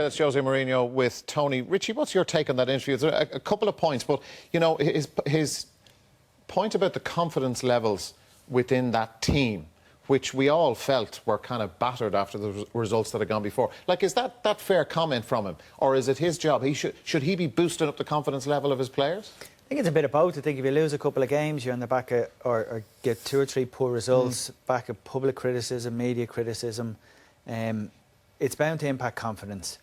Parker, that's Jose Mourinho with Tony. Richie, what's your take on that interview? There's a couple of points, but, you know, his point about the confidence levels within that team, which we all felt were kind of battered after the results that had gone before. Like, is that fair comment from him? Or is it his job? Should he be boosting up the confidence level of his players? I think it's a bit of both. I think if you lose a couple of games, you're on the back of, or get 2 or 3 poor results, back of public criticism, media criticism, it's bound to impact confidence.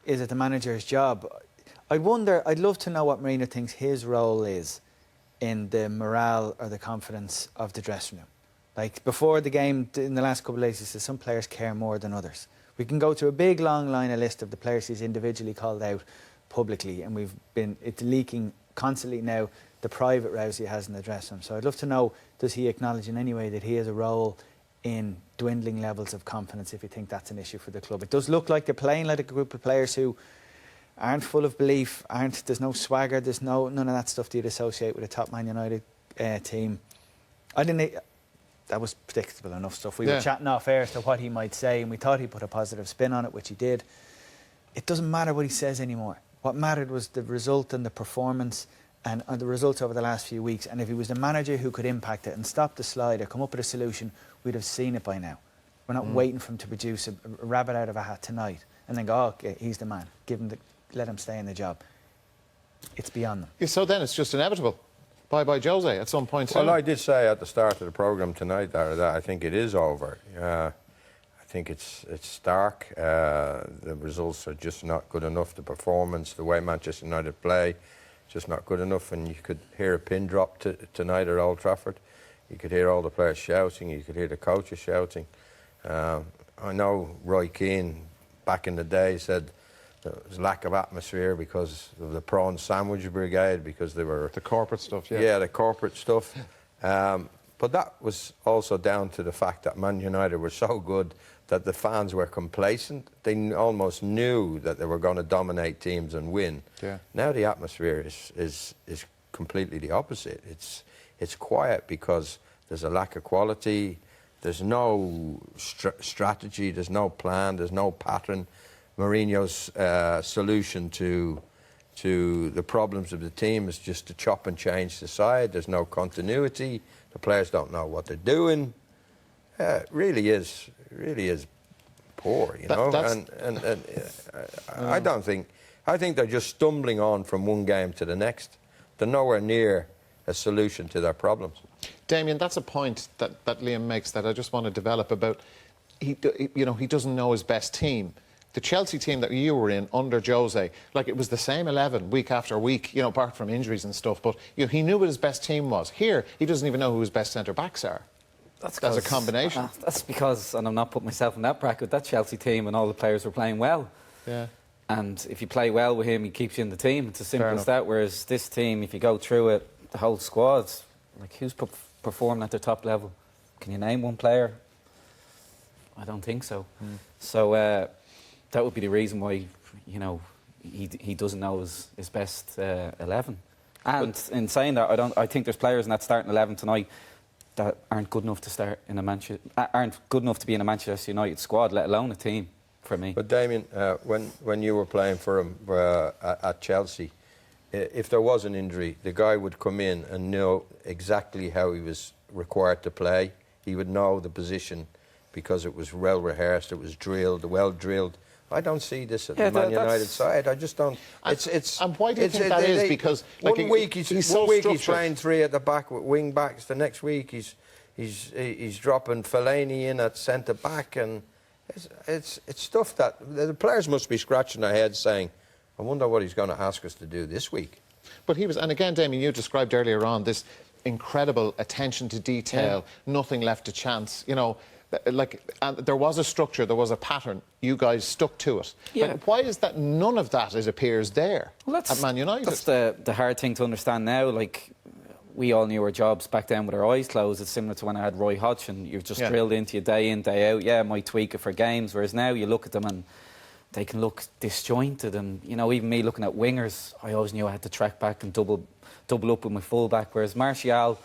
Is it the manager's job? I'd love to know what Mourinho thinks his role is in the morale or the confidence of the dressing room. Like, before the game, in the last couple of days, he says some players care more than others. We can go through a big, long line of list of the players he's individually called out publicly, and it's leaking constantly now, the private rows he has in the dressing room. So I'd love to know, does he acknowledge in any way that he has a role in dwindling levels of confidence, if you think that's an issue for the club? It does look like they're playing like a group of players who aren't full of belief, there's no swagger, there's none of that stuff that you'd associate with a top Man United team. That was predictable enough stuff. We were chatting off air as to what he might say, and we thought he'd put a positive spin on it, which he did. It doesn't matter what he says anymore. What mattered was the result and the performance and the results over the last few weeks. And if he was the manager who could impact it and stop the slide or come up with a solution, we'd have seen it by now. We're not waiting for him to produce a rabbit out of a hat tonight and then go, oh, okay, he's the man. Let him stay in the job. It's beyond them. Yeah, so then it's just inevitable. Bye-bye Jose at some point soon. Well, I did say at the start of the programme tonight that I think it is over. I think it's stark. The results are just not good enough. The performance, the way Manchester United play, just not good enough. And you could hear a pin drop tonight at Old Trafford. You could hear all the players shouting. You could hear the coaches shouting. I know Roy Keane back in the day said there was lack of atmosphere because of the prawn sandwich brigade, because they were... The corporate stuff, yeah. Yeah, the corporate stuff. But that was also down to the fact that Man United were so good that the fans were complacent. They almost knew that they were going to dominate teams and win. Yeah. Now the atmosphere is completely the opposite. It's quiet because there's a lack of quality. There's no strategy. There's no plan. There's no pattern. Mourinho's solution to the problems of the team is just to chop and change the side. There's no continuity. The players don't know what they're doing. It really is poor, you know. I think they're just stumbling on from one game to the next. They're nowhere near a solution to their problems. Damien, that's a point that Liam makes that I just want to develop about. He doesn't know his best team. The Chelsea team that you were in under Jose, like, it was the same 11 week after week, you know, apart from injuries and stuff, but he knew what his best team was. Here, he doesn't even know who his best centre-backs are. That's a combination. That's because, and I'm not putting myself in that bracket, that Chelsea team and all the players were playing well. Yeah. And if you play well with him, he keeps you in the team. It's as simple as that. Whereas this team, if you go through it, the whole squad's, like, who's performing at their top level? Can you name one player? I don't think so. So... that would be the reason why, you know, he doesn't know his best 11. And in saying that, I think there's players in that starting 11 tonight that aren't good enough to start in aren't good enough to be in a Manchester United squad, let alone a team, for me. But Damien, when you were playing for him at Chelsea, if there was an injury, the guy would come in and know exactly how he was required to play. He would know the position because it was well rehearsed, it was drilled, well drilled. I don't see this at the Man United side. I just don't. And why do you think that is? Because like, one week he's playing 3 at the back with wing backs. The next week he's dropping Fellaini in at centre back, and it's stuff that the players must be scratching their heads saying, "I wonder what he's going to ask us to do this week." But he was, and again, Damien, you described earlier on this incredible attention to detail, nothing left to chance. You know. And there was a structure, there was a pattern. You guys stuck to it. Yeah. Like, why is that none of that appears there at Man United? That's the hard thing to understand now. Like, we all knew our jobs back then with our eyes closed. It's similar to when I had Roy Hodgson. You're just drilled into you day in, day out. Yeah, I might tweak it for games. Whereas now you look at them and they can look disjointed. And, you know, even me looking at wingers, I always knew I had to track back and double up with my full-back. Whereas Martial,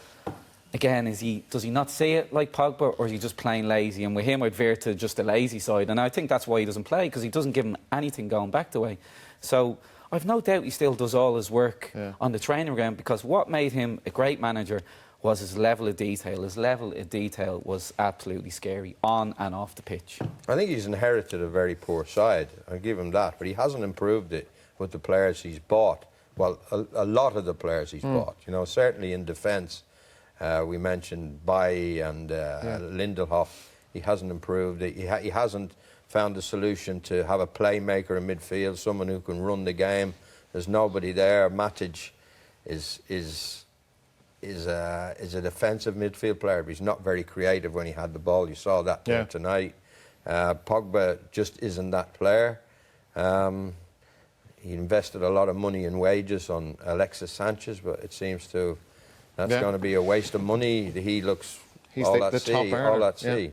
again, does he not see it like Pogba, or is he just playing lazy? And with him, I'd veer to just the lazy side. And I think that's why he doesn't play, because he doesn't give him anything going back the way. So I've no doubt he still does all his work on the training ground, because what made him a great manager was his level of detail. His level of detail was absolutely scary, on and off the pitch. I think he's inherited a very poor side. I'll give him that. But he hasn't improved it with the players he's bought. Well, a lot of the players he's bought. You know, certainly in defence. We mentioned Bailly and Lindelof. He hasn't improved it. He hasn't found a solution to have a playmaker in midfield, someone who can run the game. There's nobody there. Matic is a defensive midfield player, but he's not very creative when he had the ball. You saw that there tonight. Pogba just isn't that player. He invested a lot of money in wages on Alexis Sanchez, but it seems to... That's going to be a waste of money. He looks He's all the at top sea, earner. all at sea.